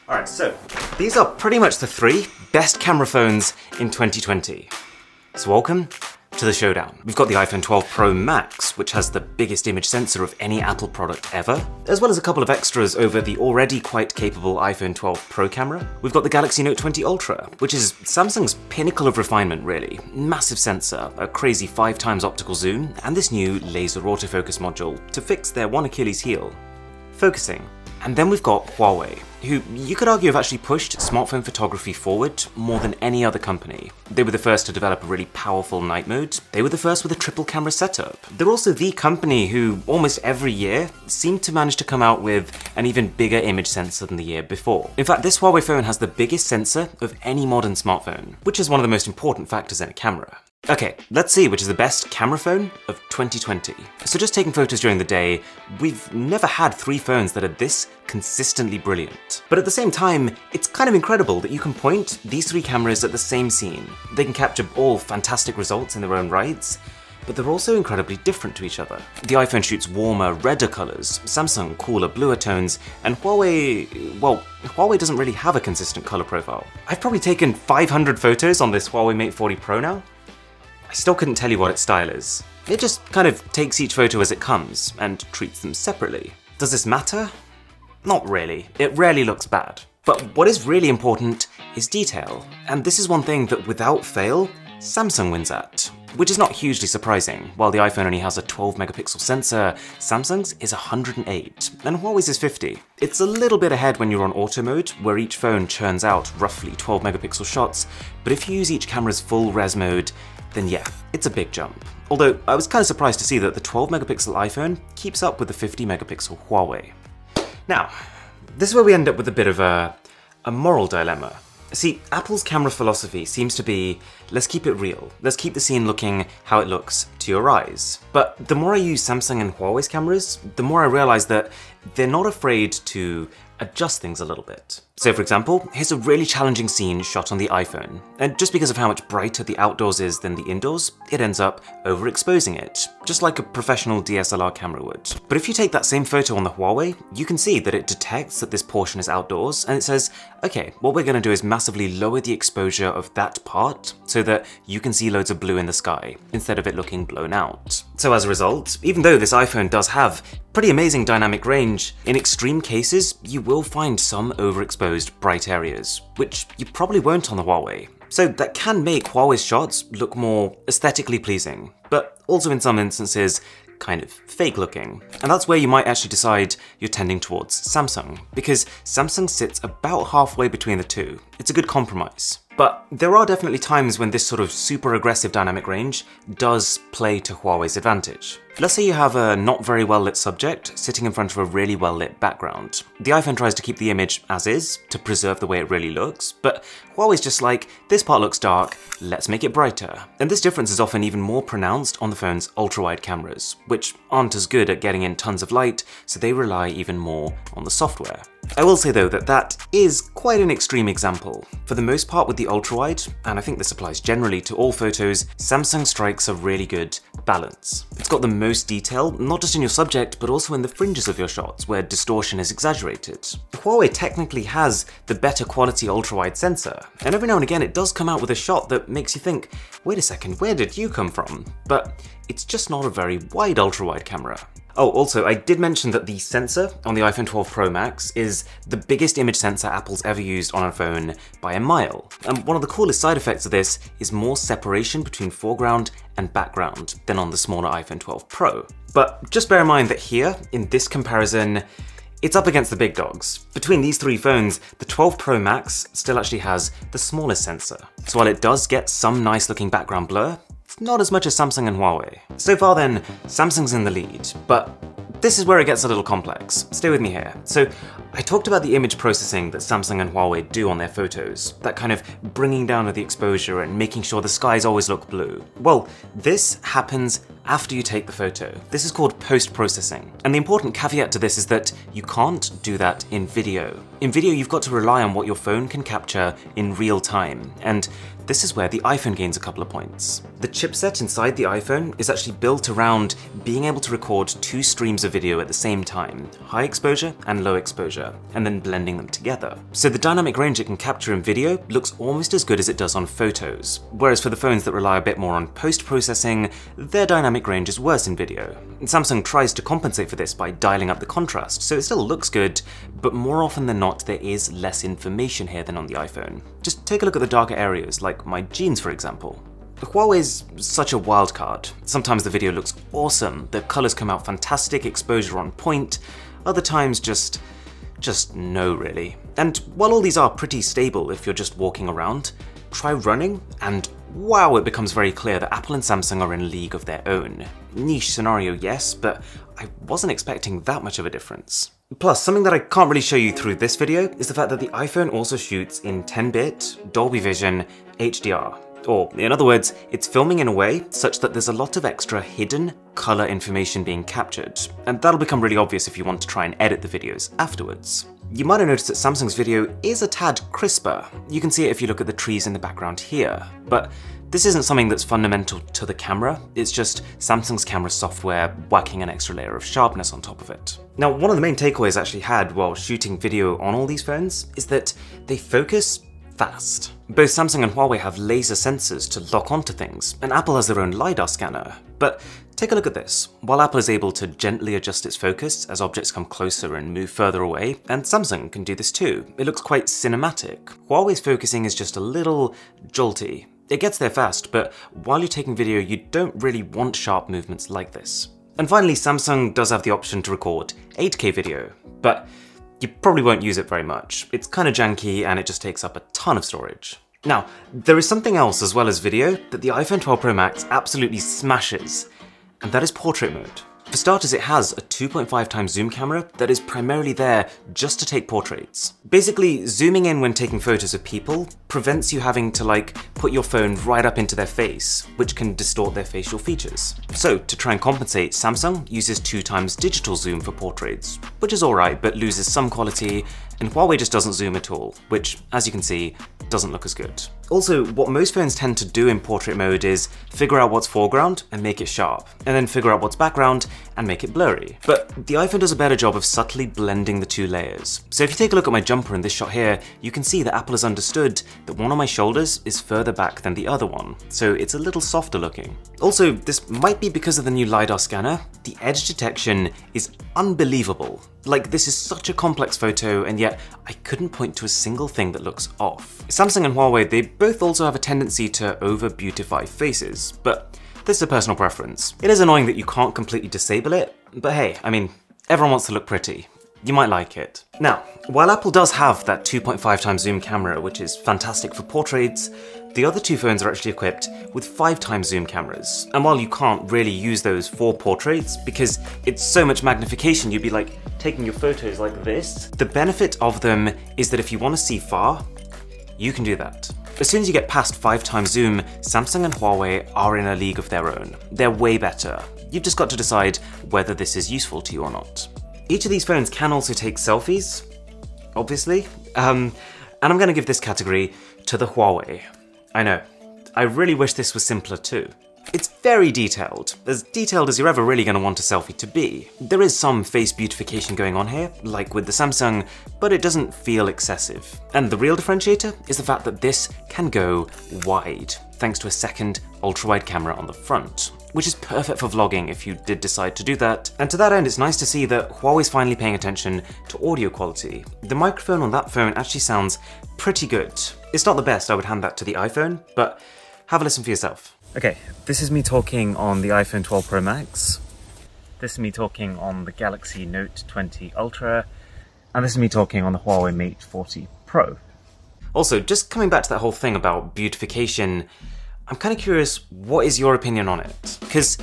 Alright, so these are pretty much the 3 best camera phones in 2020. So welcome to the showdown. We've got the iPhone 12 Pro Max, which has the biggest image sensor of any Apple product ever, as well as a couple of extras over the already quite capable iPhone 12 Pro camera. We've got the Galaxy Note 20 Ultra, which is Samsung's pinnacle of refinement really. Massive sensor, a crazy 5x optical zoom, and this new laser autofocus module to fix their one Achilles heel: focusing. And then we've got Huawei, who you could argue have actually pushed smartphone photography forward more than any other company. They were the first to develop a really powerful night mode. They were the first with a triple camera setup. They're also the company who almost every year seemed to manage to come out with an even bigger image sensor than the year before. In fact, this Huawei phone has the biggest sensor of any modern smartphone, which is one of the most important factors in a camera. Okay, let's see which is the best camera phone of 2020. So just taking photos during the day, we've never had 3 phones that are this consistently brilliant. But at the same time, it's kind of incredible that you can point these 3 cameras at the same scene. They can capture all fantastic results in their own rights, but they're also incredibly different to each other. The iPhone shoots warmer, redder colors, Samsung cooler, bluer tones, and Huawei, well, Huawei doesn't really have a consistent color profile. I've probably taken 500 photos on this Huawei Mate 40 Pro now. I still couldn't tell you what its style is. It just kind of takes each photo as it comes and treats them separately. Does this matter? Not really. It rarely looks bad. But what is really important is detail, and this is one thing that without fail, Samsung wins at. Which is not hugely surprising. While the iPhone only has a 12 megapixel sensor, Samsung's is 108, and Huawei's is 50. It's a little bit ahead when you're on auto mode, where each phone churns out roughly 12 megapixel shots, but if you use each camera's full res mode, then yeah, it's a big jump. Although I was kind of surprised to see that the 12 megapixel iPhone keeps up with the 50 megapixel Huawei. Now, this is where we end up with a bit of a moral dilemma. See, Apple's camera philosophy seems to be, let's keep it real. Let's keep the scene looking how it looks to your eyes. But the more I use Samsung and Huawei's cameras, the more I realize that they're not afraid to adjust things a little bit. So for example, here's a really challenging scene shot on the iPhone, and just because of how much brighter the outdoors is than the indoors, it ends up overexposing it, just like a professional DSLR camera would. But if you take that same photo on the Huawei, you can see that it detects that this portion is outdoors, and it says, okay, what we're gonna do is massively lower the exposure of that part so that you can see loads of blue in the sky, instead of it looking blown out. So as a result, even though this iPhone does have pretty amazing dynamic range, in extreme cases, you will find some overexposed bright areas, which you probably won't on the Huawei. So that can make Huawei's shots look more aesthetically pleasing, but also in some instances, kind of fake looking. And that's where you might actually decide you're tending towards Samsung, because Samsung sits about halfway between the two. It's a good compromise. But there are definitely times when this sort of super aggressive dynamic range does play to Huawei's advantage. Let's say you have a not very well lit subject sitting in front of a really well lit background. The iPhone tries to keep the image as is to preserve the way it really looks, but Huawei's just like, this part looks dark, let's make it brighter. And this difference is often even more pronounced on the phone's ultra-wide cameras, which aren't as good at getting in tons of light, so they rely even more on the software. I will say though that that is quite an extreme example. For the most part with the ultra-wide, and I think this applies generally to all photos, Samsung strikes a really good balance. It's got the most detail, not just in your subject, but also in the fringes of your shots, where distortion is exaggerated. Huawei technically has the better quality ultra-wide sensor, and every now and again it does come out with a shot that makes you think, wait a second, where did you come from? But it's just not a very wide ultra-wide camera. Oh, also, I did mention that the sensor on the iPhone 12 Pro Max is the biggest image sensor Apple's ever used on a phone by a mile. And one of the coolest side effects of this is more separation between foreground and background than on the smaller iPhone 12 Pro. But just bear in mind that here, in this comparison, it's up against the big dogs. Between these 3 phones, the 12 Pro Max still actually has the smallest sensor. So while it does get some nice looking background blur, it's not as much as Samsung and Huawei. So far then, Samsung's in the lead, but this is where it gets a little complex. Stay with me here. So I talked about the image processing that Samsung and Huawei do on their photos, that kind of bringing down of the exposure and making sure the skies always look blue. Well, this happens after you take the photo. This is called post-processing. And the important caveat to this is that you can't do that in video. In video, you've got to rely on what your phone can capture in real time, and this is where the iPhone gains a couple of points. The chipset inside the iPhone is actually built around being able to record 2 streams of video at the same time, high exposure and low exposure, and then blending them together. So the dynamic range it can capture in video looks almost as good as it does on photos, whereas for the phones that rely a bit more on post-processing, their dynamic range is worse in video. And Samsung tries to compensate for this by dialing up the contrast, so it still looks good, but more often than not there is less information here than on the iPhone. Just take a look at the darker areas, like my jeans for example. Huawei's such a wild card. Sometimes the video looks awesome, the colours come out fantastic, exposure on point, other times just no really. And while all these are pretty stable if you're just walking around, try running and wow, it becomes very clear that Apple and Samsung are in a league of their own. Niche scenario, yes, but I wasn't expecting that much of a difference. Plus, something that I can't really show you through this video is the fact that the iPhone also shoots in 10-bit Dolby Vision Hdr. Or, in other words, it's filming in a way such that there's a lot of extra hidden color information being captured, and that'll become really obvious if you want to try and edit the videos afterwards. You might have noticed that Samsung's video is a tad crisper. You can see it if you look at the trees in the background here, but this isn't something that's fundamental to the camera, it's just Samsung's camera software whacking an extra layer of sharpness on top of it. Now, one of the main takeaways I actually had while shooting video on all these phones is that they focus fast. Both Samsung and Huawei have laser sensors to lock onto things, and Apple has their own LiDAR scanner. But take a look at this. While Apple is able to gently adjust its focus as objects come closer and move further away, and Samsung can do this too, it looks quite cinematic. Huawei's focusing is just a little jolty. It gets there fast, but while you're taking video, you don't really want sharp movements like this. And finally, Samsung does have the option to record 8K video, but you probably won't use it very much. It's kind of janky and it just takes up a ton of storage. Now, there is something else as well as video that the iPhone 12 Pro Max absolutely smashes, and that is portrait mode. For starters, it has a 2.5x zoom camera that is primarily there just to take portraits. Basically, zooming in when taking photos of people prevents you having to put your phone right up into their face, which can distort their facial features. So to try and compensate, Samsung uses 2x digital zoom for portraits, which is alright but loses some quality, and Huawei just doesn't zoom at all, which, as you can see, doesn't look as good. Also, what most phones tend to do in portrait mode is figure out what's foreground and make it sharp, and then figure out what's background and make it blurry. But the iPhone does a better job of subtly blending the 2 layers. So if you take a look at my jumper in this shot here, you can see that Apple has understood that one of my shoulders is further back than the other one, so it's a little softer looking. Also, this might be because of the new LiDAR scanner, the edge detection is unbelievable. This is such a complex photo, and yet I couldn't point to a single thing that looks off. Samsung and Huawei, they both also have a tendency to over-beautify faces, but this is a personal preference. It is annoying that you can't completely disable it, but hey, I mean, everyone wants to look pretty. You might like it. Now, while Apple does have that 2.5x zoom camera, which is fantastic for portraits, the other 2 phones are actually equipped with 5x zoom cameras. And while you can't really use those for portraits, because it's so much magnification, you'd be taking your photos like this, the benefit of them is that if you want to see far, you can do that. As soon as you get past 5x zoom, Samsung and Huawei are in a league of their own. They're way better. You've just got to decide whether this is useful to you or not. Each of these phones can also take selfies, obviously, and I'm going to give this category to the Huawei. I know, I really wish this was simpler too. It's very detailed as you're ever really going to want a selfie to be. There is some face beautification going on here, like with the Samsung, but it doesn't feel excessive. And the real differentiator is the fact that this can go wide, thanks to a second ultra-wide camera on the front, which is perfect for vlogging if you did decide to do that. And to that end, it's nice to see that Huawei's finally paying attention to audio quality. The microphone on that phone actually sounds pretty good. It's not the best, I would hand that to the iPhone, but have a listen for yourself. Okay, this is me talking on the iPhone 12 Pro Max. This is me talking on the Galaxy Note 20 Ultra. And this is me talking on the Huawei Mate 40 Pro. Also, just coming back to that whole thing about beautification, I'm kind of curious, what is your opinion on it? Because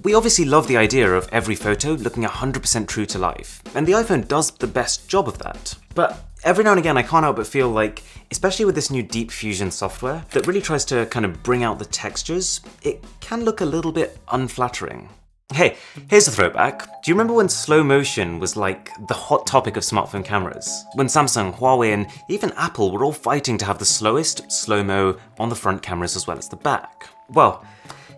we obviously love the idea of every photo looking 100% true to life, and the iPhone does the best job of that. But every now and again I can't help but feel like, especially with this new Deep Fusion software that really tries to kind of bring out the textures, it can look a little bit unflattering. Hey, here's a throwback. Do you remember when slow motion was like the hot topic of smartphone cameras? When Samsung, Huawei, and even Apple were all fighting to have the slowest slow-mo on the front cameras as well as the back. Well,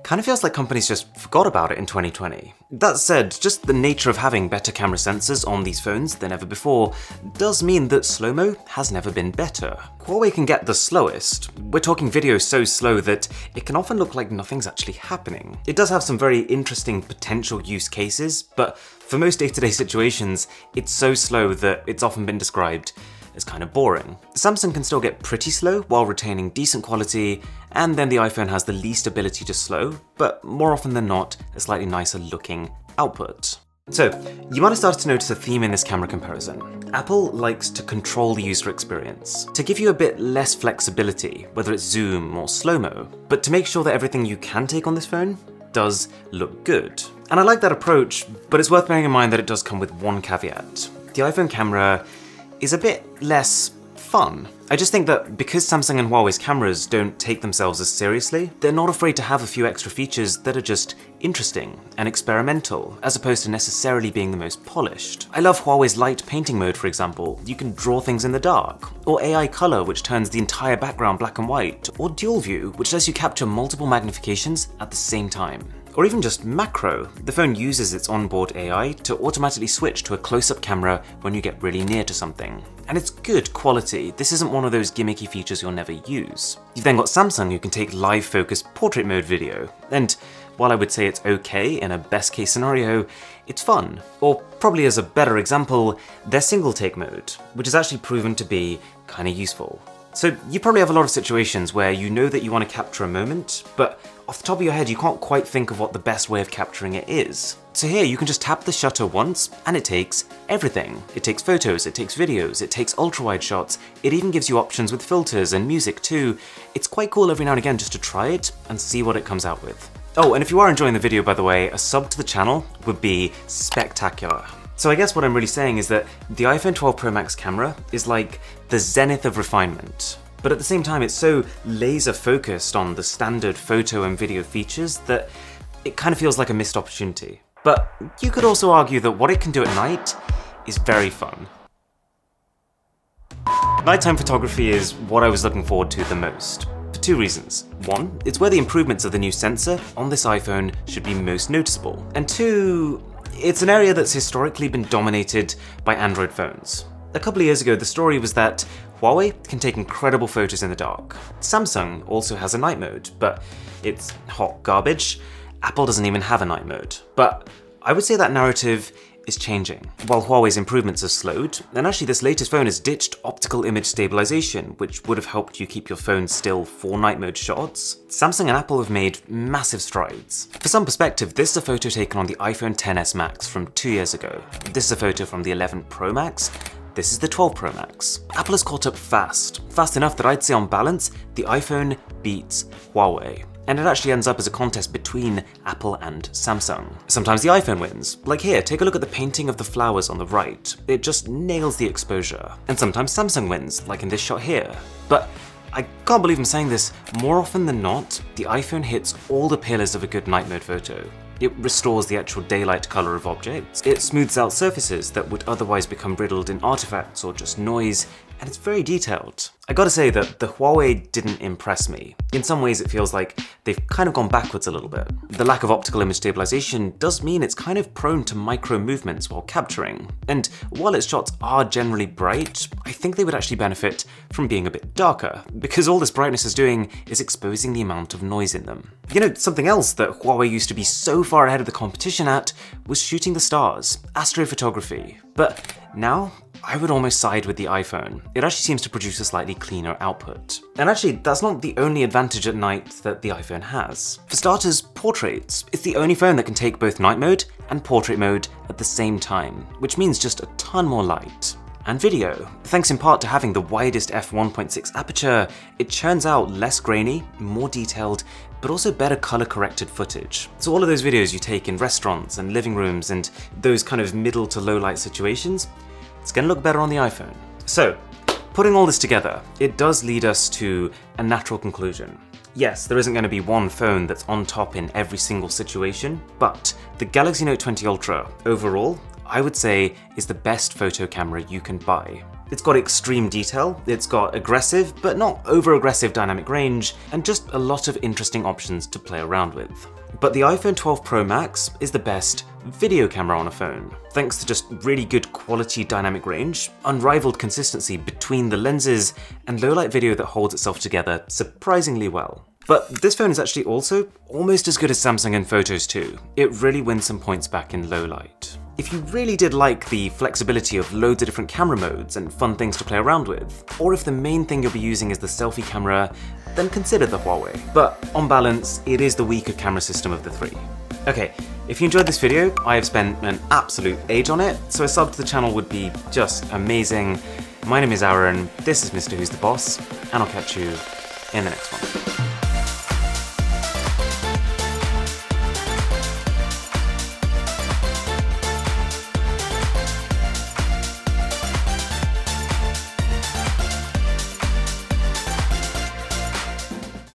kind of feels like companies just forgot about it in 2020. That said, just the nature of having better camera sensors on these phones than ever before does mean that slow-mo has never been better. Huawei can get the slowest. We're talking video so slow that it can often look like nothing's actually happening. It does have some very interesting potential use cases, but for most day-to-day situations, it's so slow that it's often been described as kind of boring. Samsung can still get pretty slow while retaining decent quality, and then the iPhone has the least ability to slow, but more often than not, a slightly nicer looking output. So, you might have started to notice a theme in this camera comparison. Apple likes to control the user experience, to give you a bit less flexibility, whether it's zoom or slow-mo, but to make sure that everything you can take on this phone does look good. And I like that approach, but it's worth bearing in mind that it does come with one caveat. The iPhone camera is a bit less fun. I just think that because Samsung and Huawei's cameras don't take themselves as seriously, they're not afraid to have a few extra features that are just interesting and experimental, as opposed to necessarily being the most polished. I love Huawei's light painting mode, for example. You can draw things in the dark. Or AI color, which turns the entire background black and white. Or dual view, which lets you capture multiple magnifications at the same time. Or even just macro. The phone uses its onboard AI to automatically switch to a close-up camera when you get really near to something. And it's good quality. This isn't one of those gimmicky features you'll never use. You've then got Samsung, who can take live focus portrait mode video. And while I would say it's okay in a best case scenario, it's fun. Or probably as a better example, their single take mode, which is actually proven to be kinda useful. So you probably have a lot of situations where you know that you want to capture a moment, but off the top of your head you can't quite think of what the best way of capturing it is. So here you can just tap the shutter once and it takes everything. It takes photos, it takes videos, it takes ultra-wide shots, it even gives you options with filters and music too. It's quite cool every now and again just to try it and see what it comes out with. Oh, and if you are enjoying the video, by the way, a sub to the channel would be spectacular. So I guess what I'm really saying is that the iPhone 12 Pro Max camera is like the zenith of refinement. But at the same time, it's so laser focused on the standard photo and video features that it kind of feels like a missed opportunity. But you could also argue that what it can do at night is very fun. Nighttime photography is what I was looking forward to the most, for two reasons. One, it's where the improvements of the new sensor on this iPhone should be most noticeable. And two, it's an area that's historically been dominated by Android phones. A couple of years ago, the story was that Huawei can take incredible photos in the dark. Samsung also has a night mode, but it's hot garbage. Apple doesn't even have a night mode. But I would say that narrative is changing. While Huawei's improvements have slowed, and actually this latest phone has ditched optical image stabilisation, which would have helped you keep your phone still for night mode shots, Samsung and Apple have made massive strides. For some perspective, this is a photo taken on the iPhone XS Max from 2 years ago. This is a photo from the 11 Pro Max. This is the 12 Pro Max. Apple has caught up fast enough that I'd say on balance, the iPhone beats Huawei. And it actually ends up as a contest between Apple and Samsung. Sometimes the iPhone wins. Like here, take a look at the painting of the flowers on the right. It just nails the exposure. And sometimes Samsung wins, like in this shot here. But I can't believe I'm saying this, more often than not, the iPhone hits all the pillars of a good night mode photo. It restores the actual daylight color of objects. It smooths out surfaces that would otherwise become riddled in artifacts or just noise, and it's very detailed. I gotta say that the Huawei didn't impress me. In some ways it feels like they've kind of gone backwards a little bit. The lack of optical image stabilization does mean it's kind of prone to micro movements while capturing. And while its shots are generally bright, I think they would actually benefit from being a bit darker, because all this brightness is doing is exposing the amount of noise in them. You know, something else that Huawei used to be so far ahead of the competition at was shooting the stars, astrophotography. But now, I would almost side with the iPhone. It actually seems to produce a slightly cleaner output. And actually, that's not the only advantage at night that the iPhone has. For starters, portraits. It's the only phone that can take both night mode and portrait mode at the same time, which means just a ton more light. And video. Thanks in part to having the widest f1.6 aperture, it churns out less grainy, more detailed, but also better color corrected footage. So all of those videos you take in restaurants and living rooms and those kind of middle to low light situations, it's gonna look better on the iPhone. So, putting all this together, it does lead us to a natural conclusion. Yes, there isn't going to be one phone that's on top in every single situation, but the Galaxy Note 20 Ultra, overall, I would say is the best photo camera you can buy. It's got extreme detail, it's got aggressive but not over-aggressive dynamic range, and just a lot of interesting options to play around with. But the iPhone 12 Pro Max is the best video camera on a phone, thanks to just really good quality dynamic range, unrivaled consistency between the lenses, and low-light video that holds itself together surprisingly well. But this phone is actually also almost as good as Samsung in photos too. It really wins some points back in low light. If you really did like the flexibility of loads of different camera modes and fun things to play around with, or if the main thing you'll be using is the selfie camera, then consider the Huawei. But on balance, it is the weaker camera system of the three. Okay, if you enjoyed this video, I have spent an absolute age on it, so a sub to the channel would be just amazing. My name is Aaron, this is Mr. Who's the Boss, and I'll catch you in the next one.